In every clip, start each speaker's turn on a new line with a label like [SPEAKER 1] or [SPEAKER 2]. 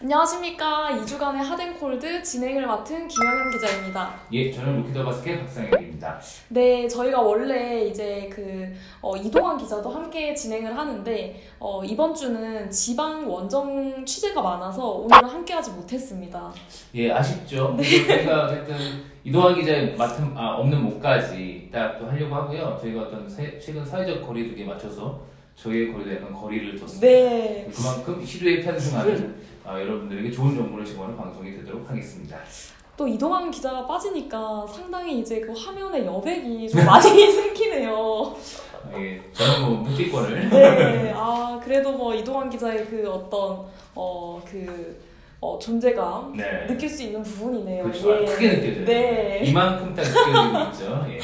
[SPEAKER 1] 안녕하십니까. 2주간의 핫앤콜드 진행을 맡은 김영현 기자입니다.
[SPEAKER 2] 예, 저는 루키더바스켓 박상혁입니다.
[SPEAKER 1] 네, 저희가 원래 이제 이동환 기자도 함께 진행을 하는데 이번 주는 지방 원정 취재가 많아서 오늘은 함께하지 못했습니다.
[SPEAKER 2] 예, 아쉽죠.
[SPEAKER 1] 네.
[SPEAKER 2] 저희가 어쨌든 이동환 기자의 없는 목까지 딱 또 하려고 하고요. 저희가 최근 사회적 거리두기에 맞춰서 저희의 거리도 약간 거리를 뒀습니다.
[SPEAKER 1] 네.
[SPEAKER 2] 그만큼 시류에 편승하는 여러분들에게 좋은 정보를 제공하는 방송이 되도록 하겠습니다.
[SPEAKER 1] 또 이동환 기자가 빠지니까 상당히 이제 그 화면에 여백이 좀 많이 생기네요.
[SPEAKER 2] 예, 저는 뭐 묵비권을.
[SPEAKER 1] 네. 그래도 뭐 이동환 기자의 존재감
[SPEAKER 2] 네.
[SPEAKER 1] 느낄 수 있는 부분이네요.
[SPEAKER 2] 그렇죠.
[SPEAKER 1] 예.
[SPEAKER 2] 크게 느껴져요.
[SPEAKER 1] 네.
[SPEAKER 2] 이만큼 딱 느껴지고 있죠. 예.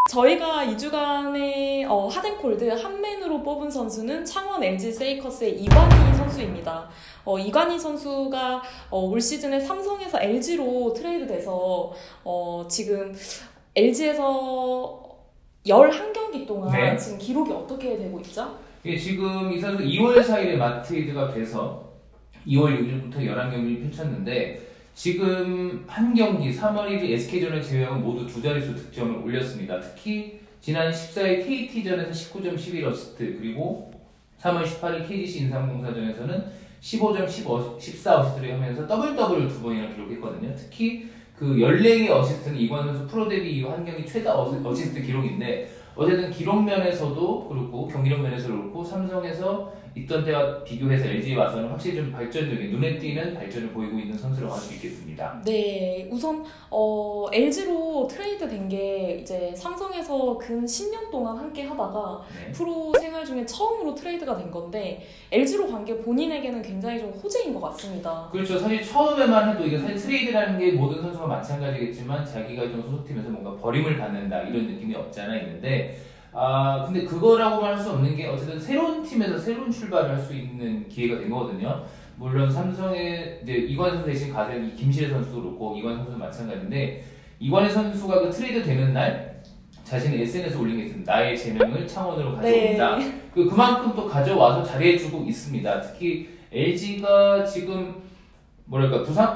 [SPEAKER 1] 저희가 2주간의 핫앤콜드 한맨으로 뽑은 선수는 창원 LG 세이커스의 이관희 선수입니다. 이관희 선수가 올 시즌에 삼성에서 LG로 트레이드돼서 지금 LG에서 11경기 동안
[SPEAKER 2] 네.
[SPEAKER 1] 지금 기록이 어떻게 되고 있죠?
[SPEAKER 2] 예, 지금 이 선수 2월 4일에 마트레이드가 돼서 2월 6일부터 11경기를 펼쳤는데 지금 한 경기 3월 1일 SK전을 제외하고 모두 두 자릿수 득점을 올렸습니다. 특히 지난 14일 KT전에서 19점 11어시스트 그리고 3월 18일 KGC 인삼공사전에서는 15점 14어시스트를 하면서 더블 두 번이나 기록했거든요. 특히 그 14개의 어시스트는 이관 선수 프로 데뷔 이후 한 경기 최다 어시스트 기록인데 어쨌든 기록면에서도 그렇고 경기력 면에서도 그렇고 삼성에서 있던 때와 비교해서 LG에 와서는 확실히 좀 발전적인 눈에 띄는 발전을 보이고 있는 선수라고 할 수 있겠습니다.
[SPEAKER 1] 네, 우선 LG로 트레이드 된 게 이제 삼성에서 근 10년 동안 함께 하다가
[SPEAKER 2] 네.
[SPEAKER 1] 프로 생활 중에 처음으로 트레이드가 된 건데 LG로 간 게 본인에게는 굉장히 좀 호재인 것 같습니다.
[SPEAKER 2] 그렇죠. 사실 처음에만 해도 이게 사실 트레이드라는 게 모든 선수가 마찬가지겠지만 자기가 있던 소속팀에서 뭔가 버림을 받는다 이런 느낌이 없지 않아 있는데 근데 그거라고만 할 수 없는 게 어쨌든 새로운 팀에서 새로운 출발을 할 수 있는 기회가 된 거거든요. 물론 삼성의 이제 이관희 선수 대신 가세는 김시래 선수도 그렇고 이관희 선수도 마찬가지인데 이관희 선수가 그 트레이드 되는 날 자신의 SNS에 올린 게 있습니다. 나의 재명을 창원으로 가져온다.
[SPEAKER 1] 네.
[SPEAKER 2] 그만큼 또 가져와서 잘해주고 있습니다. 특히 LG가 지금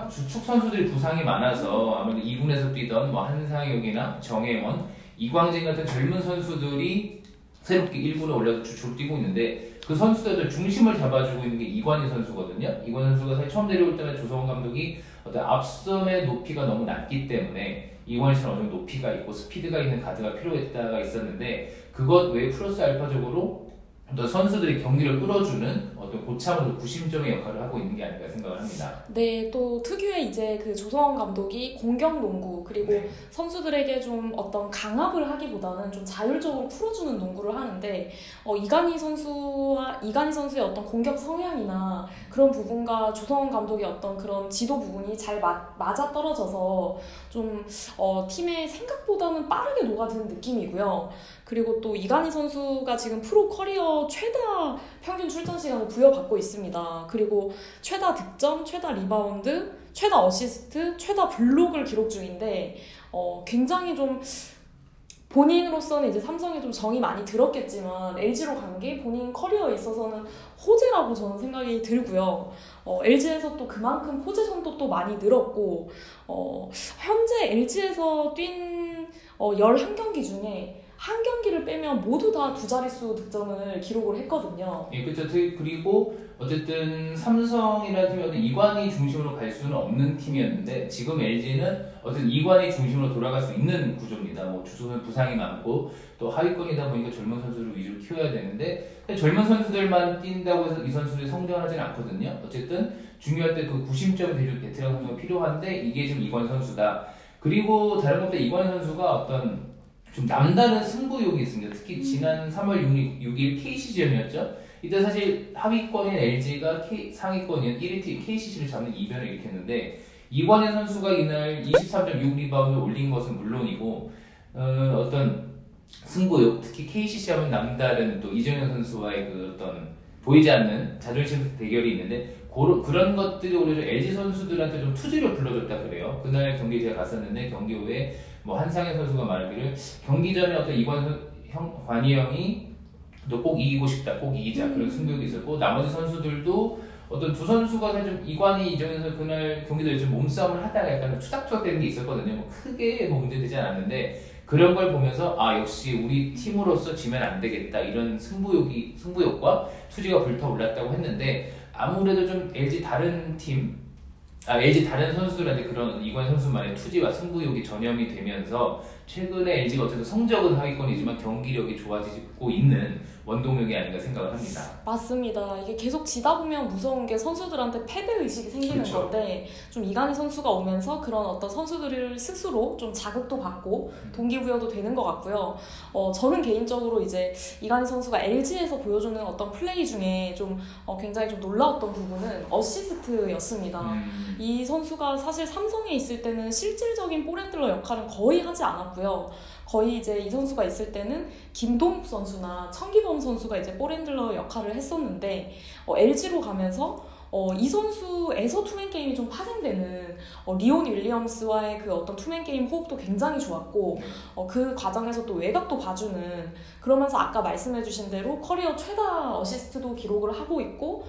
[SPEAKER 2] 주축 선수들이 부상이 많아서 아무래도 2군에서 뛰던 뭐 한상혁이나 정혜원, 이광진 같은 젊은 선수들이 새롭게 1군에 올라서 주축을 뛰고 있는데 그 선수들 중심을 잡아주고 있는 게 이관희 선수거든요. 이관희 선수가 사실 처음 내려올 때는 조성원 감독이 어떤 앞섬의 높이가 너무 낮기 때문에 이관희처럼 어느 정도 높이가 있고 스피드가 있는 가드가 필요했다가 있었는데 그것 외에 플러스 알파적으로 어떤 선수들이 경기를 끌어주는 어떤 고참으로 구심점의 역할을 하고 있는 게 아닌가 생각을 합니다.
[SPEAKER 1] 네, 또 특유의 이제 그 조성원 감독이 공격 농구 그리고
[SPEAKER 2] 네.
[SPEAKER 1] 선수들에게 좀 어떤 강압을 하기보다는 좀 자율적으로 풀어주는 농구를 하는데 이관희 선수의 어떤 공격 성향이나 그런 부분과 조성원 감독의 어떤 그런 지도 부분이 잘 맞아 떨어져서 좀 팀의 생각보다는 빠르게 녹아드는 느낌이고요. 그리고 또 이관희 선수가 지금 프로 커리어 최다 평균 출전 시간을 부여받고 있습니다. 그리고 최다 득점, 최다 리바운드, 최다 어시스트, 최다 블록을 기록 중인데 굉장히 좀 본인으로서는 이제 삼성에 좀 정이 많이 들었겠지만 LG로 간 게 본인 커리어에 있어서는 호재라고 저는 생각이 들고요. LG에서 또 그만큼 호재전도 또 많이 늘었고 현재 LG에서 뛴 11경기 중에 한 경기를 빼면 모두 다 두 자릿수 득점을 기록을 했거든요.
[SPEAKER 2] 예, 그렇죠. 그리고 어쨌든 삼성이라는 팀이 어떤 이관희 중심으로 갈 수는 없는 팀이었는데 지금 LG는 어쨌든 이관희 중심으로 돌아갈 수 있는 구조입니다. 뭐 주소는 부상이 많고 또 하위권이다 보니까 젊은 선수를 위주로 키워야 되는데 젊은 선수들만 뛴다고 해서 이 선수들이 성장하지는 않거든요. 어쨌든 중요할 때 그 구심점이 돼줄 베테랑 선수가 필요한데 이게 지금 이관희 선수다. 그리고 다른 것보다 이관희 선수가 어떤 좀 남다른 승부욕이 있습니다. 특히 지난 3월 6일 KCC전이었죠. 이때 사실 하위권인 LG가 상위권인 1위 팀 KCC를 잡는 이변을 일으켰는데 이관희 선수가 이날 23.6 리바운드 올린 것은 물론이고 어떤 승부욕, 특히 KCC 하면 남다른 또 이정현 선수와의 그 어떤 보이지 않는 자존심 대결이 있는데 그런 것들이 오히려 LG 선수들한테 좀 투지를 불러줬다 그래요. 그날 경기 제가 갔었는데 경기 후에 뭐 한상현 선수가 말하기를 경기 전에 어떤 관이 형이 너 꼭 이기고 싶다, 꼭 이기자 그런 승부욕이 있었고 나머지 선수들도 어떤 두 선수가 좀 이관희 이정현 그날 경기도 좀 몸싸움을 하다가 약간 투닥투닥 되는 게 있었거든요. 뭐 크게 뭐 문제되지 않았는데 그런 걸 보면서 역시 우리 팀으로서 지면 안 되겠다 이런 승부욕과 투지가 불타올랐다고 했는데 아무래도 좀 LG 다른 선수들한테 그런 이관희 선수만의 투지와 승부욕이 전염이 되면서 최근에 LG가 어쨌든 성적은 하위권이지만 경기력이 좋아지고 있는 원동력이 아닌가 생각을 합니다.
[SPEAKER 1] 맞습니다. 이게 계속 지다 보면 무서운 게 선수들한테 패배의식이 생기는
[SPEAKER 2] 그쵸.
[SPEAKER 1] 건데 좀 이관희 선수가 오면서 그런 어떤 선수들을 스스로 좀 자극도 받고 동기부여도 되는 것 같고요. 저는 개인적으로 이제 이관희 선수가 LG에서 보여주는 어떤 플레이 중에 좀 굉장히 좀 놀라웠던 부분은 어시스트였습니다. 이 선수가 사실 삼성에 있을 때는 실질적인 볼핸들러 역할은 거의 하지 않았고요. 거의 이제 이 선수가 있을 때는 김동욱 선수나 천기범 선수가 이제 볼핸들러 역할을 했었는데 LG로 가면서 이 선수에서 투맨 게임이 좀 파생되는 리온 윌리엄스와의 그 어떤 투맨 게임 호흡도 굉장히 좋았고 그 과정에서 또 외곽도 봐주는 그러면서 아까 말씀해주신 대로 커리어 최다 어시스트도 기록을 하고 있고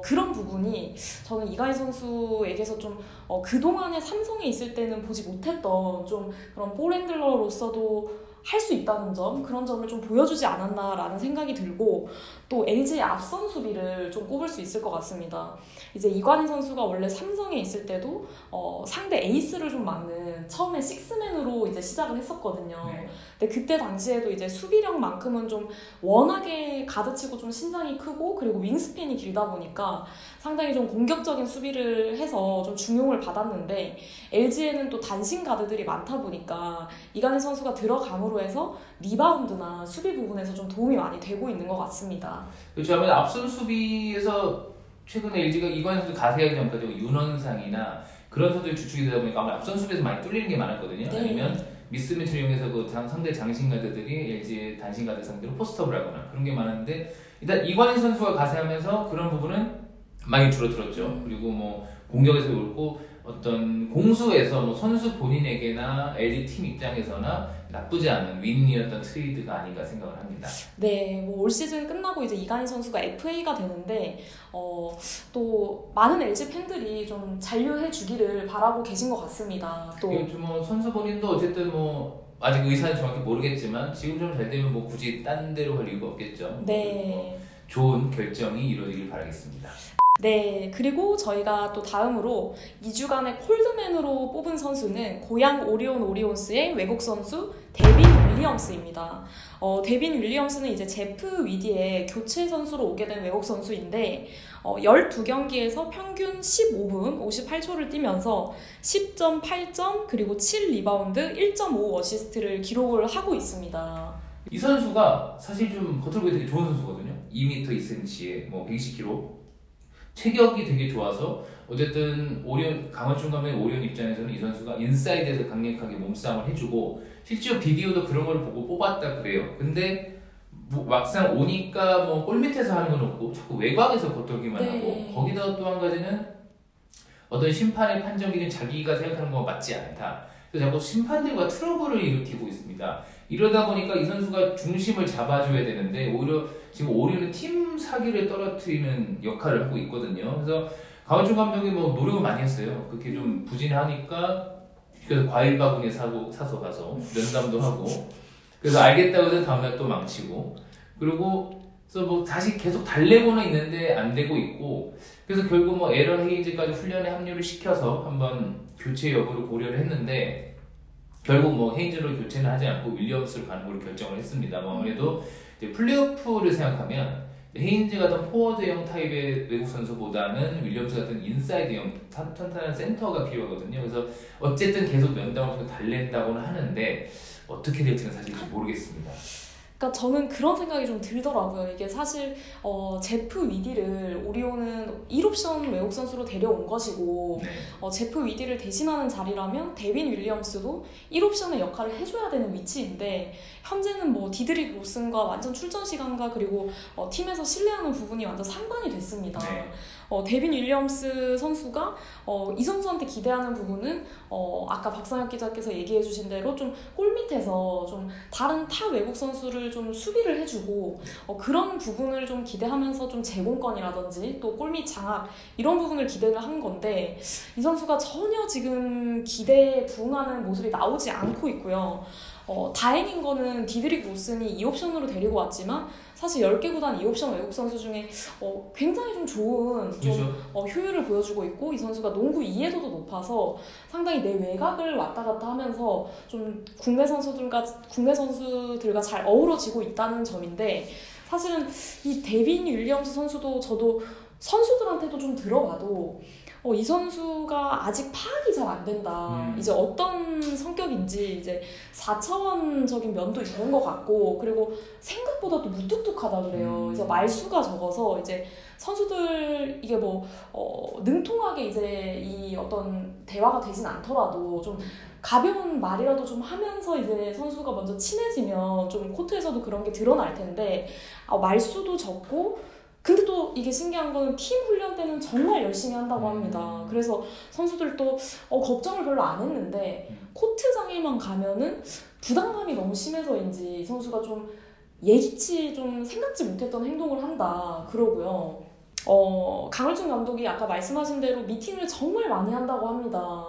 [SPEAKER 1] 그런 부분이 저는 이관희 선수에게서 좀 그동안에 삼성에 있을 때는 보지 못했던 좀 그런 볼핸들러로서도 할 수 있다는 점, 그런 점을 좀 보여주지 않았나라는 생각이 들고 또 LG의 앞선 수비를 좀 꼽을 수 있을 것 같습니다. 이제 이관희 선수가 원래 삼성에 있을 때도 상대 에이스를 좀 막는 처음에 식스맨으로 이제 시작을 했었거든요.
[SPEAKER 2] 네.
[SPEAKER 1] 근데 그때 당시에도 이제 수비력만큼은 좀 워낙에 가드치고 좀 신장이 크고 그리고 윙스팬이 길다 보니까 상당히 좀 공격적인 수비를 해서 좀 중용을 받았는데 LG에는 또 단신 가드들이 많다 보니까 이관희 선수가 들어감으로 해서 리바운드나 수비 부분에서 좀 도움이 많이 되고 있는 것 같습니다.
[SPEAKER 2] 그렇죠. 아무래도 앞선 수비에서 최근에 LG가 이관희 선수 가세하기 전까지 윤원상이나 그런 선수들이 주축이 되다 보니까 아무래도 앞선 수비에서 많이 뚫리는 게 많았거든요.
[SPEAKER 1] 네.
[SPEAKER 2] 아니면 미스매치를 이용해서 그 상대 장신 가드들이 LG의 단신 가드 상대로 포스트업을 하거나 그런 게 많았는데 일단 이관희 선수가 가세하면서 그런 부분은 많이 줄어들었죠. 그리고 뭐 공격에서 그렇고 어떤 공수에서 뭐 선수 본인에게나 LG 팀 입장에서나 나쁘지 않은 윈이었던 트레이드가 아닌가 생각을 합니다.
[SPEAKER 1] 네, 뭐 올 시즌 끝나고 이제 이관희 선수가 FA가 되는데 또 많은 LG 팬들이 좀 잔류해 주기를 바라고 계신 것 같습니다. 또
[SPEAKER 2] 뭐 선수 본인도 어쨌든 뭐 아직 의사는 정확히 모르겠지만 지금처럼 잘 되면 뭐 굳이 딴 데로 갈 이유가 없겠죠.
[SPEAKER 1] 네.
[SPEAKER 2] 좋은 결정이 이루어지길 바라겠습니다.
[SPEAKER 1] 네, 그리고 저희가 또 다음으로 2주간의 콜드맨으로 뽑은 선수는 고양 오리온 오리온스의 외국 선수 데빈 윌리엄스입니다. 데빈 윌리엄스는 이제 제프 위디의 교체 선수로 오게 된 외국 선수인데 12경기에서 평균 15분 58초를 뛰면서 10.8점 그리고 7리바운드 1.5 어시스트를 기록을 하고 있습니다.
[SPEAKER 2] 이 선수가 사실 좀 겉으로 보기 되게 좋은 선수거든요. 2m 2cm에 뭐 120kg 체격이 되게 좋아서 어쨌든 강원중 감독의 오리온 입장에서는 이 선수가 인사이드에서 강력하게 몸싸움을 해주고 실제로 비디오도 그런 걸 보고 뽑았다 그래요. 근데 뭐 막상 오니까 뭐 골밑에서 하는 건 없고 자꾸 외곽에서 겉돌기만 하고 거기다가 또 한 가지는 어떤 심판의 판정 기준 자기가 생각하는 건 맞지 않다. 그래서 자꾸 심판들과 트러블을 일으키고 있습니다. 이러다 보니까 이 선수가 중심을 잡아줘야 되는데 오히려 지금 오리온은 팀 사기를 떨어뜨리는 역할을 하고 있거든요. 그래서 강원중 감독이 뭐 노력을 많이 했어요. 그렇게 좀 부진하니까 그래서 과일 바구니 사서 가서 면담도 하고 그래서 알겠다고 해서 다음날 또 망치고 그리고 그래서 뭐 다시 계속 달래고는 있는데 안 되고 있고 그래서 결국 뭐 에런 헤인즈까지 훈련에 합류를 시켜서 한번 교체 여부를 고려를 했는데 결국 뭐 헤인즈로 교체는 하지 않고 윌리엄스를 가는 걸로 결정을 했습니다. 뭐 아무래도 이제 플레이오프를 생각하면 헤인즈 같은 포워드형 타입의 외국 선수보다는 윌리엄스 같은 인사이드형 탄탄한 센터가 필요하거든요. 그래서 어쨌든 계속 면담을 통해 달랜다고는 하는데 어떻게 될지는 사실 모르겠습니다.
[SPEAKER 1] 그러니까 저는 그런 생각이 좀 들더라고요. 이게 사실 제프 위디를 오리온은 1옵션 외국 선수로 데려온 것이고 제프 위디를 대신하는 자리라면 데빈 윌리엄스도 1옵션의 역할을 해줘야 되는 위치인데 현재는 뭐 디드릭 로슨과 완전 출전 시간과 그리고 팀에서 신뢰하는 부분이 완전 상반이 됐습니다. 데빈 윌리엄스 선수가 이 선수한테 기대하는 부분은 아까 박상혁 기자께서 얘기해 주신 대로 좀 골밑에서 좀 다른 타 외국 선수를 좀 수비를 해주고 그런 부분을 좀 기대하면서 좀 제공권이라든지 또 골밑 장악 이런 부분을 기대를 한 건데 이 선수가 전혀 지금 기대에 부응하는 모습이 나오지 않고 있고요. 다행인 거는 디드릭 로슨이 2옵션으로 데리고 왔지만 사실 10개 구단 2옵션 외국 선수 중에 굉장히 좀 좋은 효율을 보여주고 있고 이 선수가 농구 이해도도 높아서 상당히 내 외곽을 왔다 갔다 하면서 좀 국내 선수들과 잘 어우러지고 있다는 점인데 사실은 이 데빈 윌리엄스 선수도 저도 선수들한테도 좀 들어봐도 이 선수가 아직 파악이 잘 안 된다. 이제 어떤 성격인지 이제 4차원적인 면도 있는 것 같고 그리고 생각보다 또 무뚝뚝하다 그래요. 이제 말수가 적어서 이제 선수들 이게 능통하게 이제 이 어떤 대화가 되진 않더라도 좀 가벼운 말이라도 좀 하면서 이제 선수가 먼저 친해지면 좀 코트에서도 그런 게 드러날 텐데 말수도 적고 근데 또 이게 신기한 거는 팀 훈련 때는 정말 열심히 한다고 합니다. 그래서 선수들도 걱정을 별로 안 했는데 코트장에만 가면은 부담감이 너무 심해서인지 선수가 좀 예기치 좀 생각지 못했던 행동을 한다 그러고요. 강을준 감독이 아까 말씀하신 대로 미팅을 정말 많이 한다고 합니다.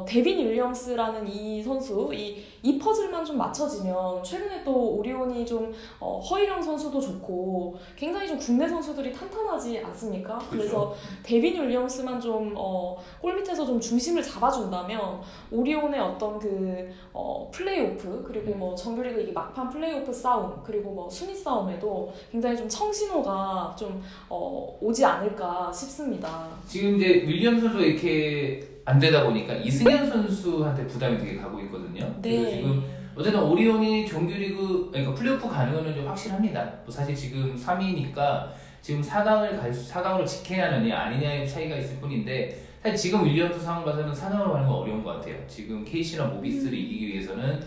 [SPEAKER 1] 데빈 윌리엄스라는 이 선수, 이 퍼즐만 좀 맞춰지면 최근에 또 오리온이 좀 허일영 선수도 좋고 굉장히 좀 국내 선수들이 탄탄하지 않습니까?
[SPEAKER 2] 그렇죠.
[SPEAKER 1] 그래서 데빈 윌리엄스만 좀 골 밑에서 좀 중심을 잡아준다면 오리온의 어떤 플레이오프 그리고 정규리그 이게 막판 플레이오프 싸움 그리고 순위 싸움에도 굉장히 좀 청신호가 좀 오지 않을까 싶습니다.
[SPEAKER 2] 지금 이제 윌리엄 선수가 이렇게 안 되다 보니까 이승현 선수한테 부담이 되게 가고 있거든요.
[SPEAKER 1] 네.
[SPEAKER 2] 그래서 지금 어쨌든 오리온이 정규리그 그러니까 플레이오프 가는 거는 좀 확실합니다. 사실 지금 3위니까 지금 4강으로 직행해야 하느냐 아니냐의 차이가 있을 뿐인데 사실 지금 윌리엄스 상황 봐서는 4강으로 가는 건 어려운 것 같아요. 지금 KC나 모비스를 이기기 위해서는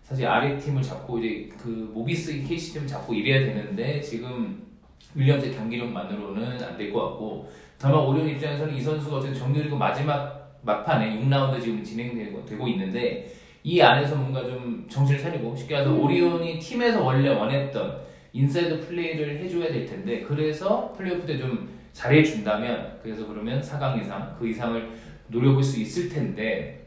[SPEAKER 2] 사실 아래 팀을 잡고 이제 그 모비스 KC 팀을 잡고 이래야 되는데 지금 윌리엄스의 경기력만으로는 안 될 것 같고 다만 오리온 입장에서는 이 선수가 어쨌든 정규리그 막판에 6라운드 지금 진행되고 있는데 이 안에서 뭔가 좀 정신을 차리고 쉽게 말해서 오리온이 팀에서 원래 원했던 인사이드 플레이를 해줘야 될 텐데 그래서 플레이오프 때 좀 잘해준다면 그래서 그러면 4강 이상 그 이상을 노려볼 수 있을 텐데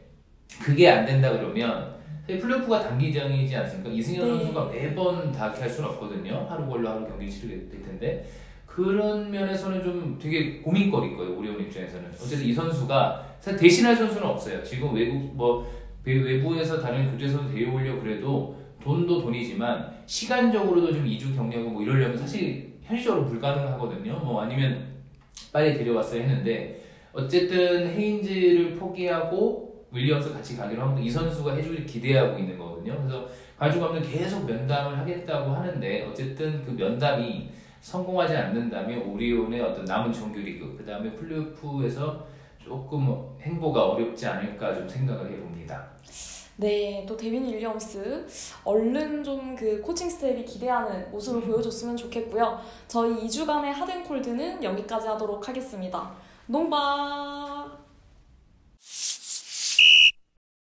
[SPEAKER 2] 그게 안 된다 그러면 플레이오프가 단기전이지 않습니까? 이승현 선수가 매번 다 이렇게 할 수는 없거든요. 하루 걸로 하루 경기 치르게 될 텐데 그런 면에서는 좀 되게 고민거리일 거예요. 오리온 입장에서는. 어쨌든 이 선수가 사실 대신할 선수는 없어요. 지금 외부에서 다른 교체 선수 데려오려고 그래도 돈도 돈이지만 시간적으로도 좀 이주 경력을 이러려면 사실 현실적으로 불가능하거든요. 아니면 빨리 데려왔어야 했는데 어쨌든 헤인즈를 포기하고 윌리엄스 같이 가기로 하면 이 선수가 해주길 기대하고 있는 거거든요. 그래서 가지고 가면 계속 면담을 하겠다고 하는데 어쨌든 그 면담이 성공하지 않는다면 오리온의 어떤 남은 정규리그 그 다음에 플레이오프에서 조금 행보가 어렵지 않을까 좀 생각을 해봅니다.
[SPEAKER 1] 네, 또 데빈 윌리엄스 얼른 좀 그 코칭 스텝이 기대하는 모습을 보여줬으면 좋겠고요. 저희 2주간의 핫앤콜드는 여기까지 하도록 하겠습니다. 농바!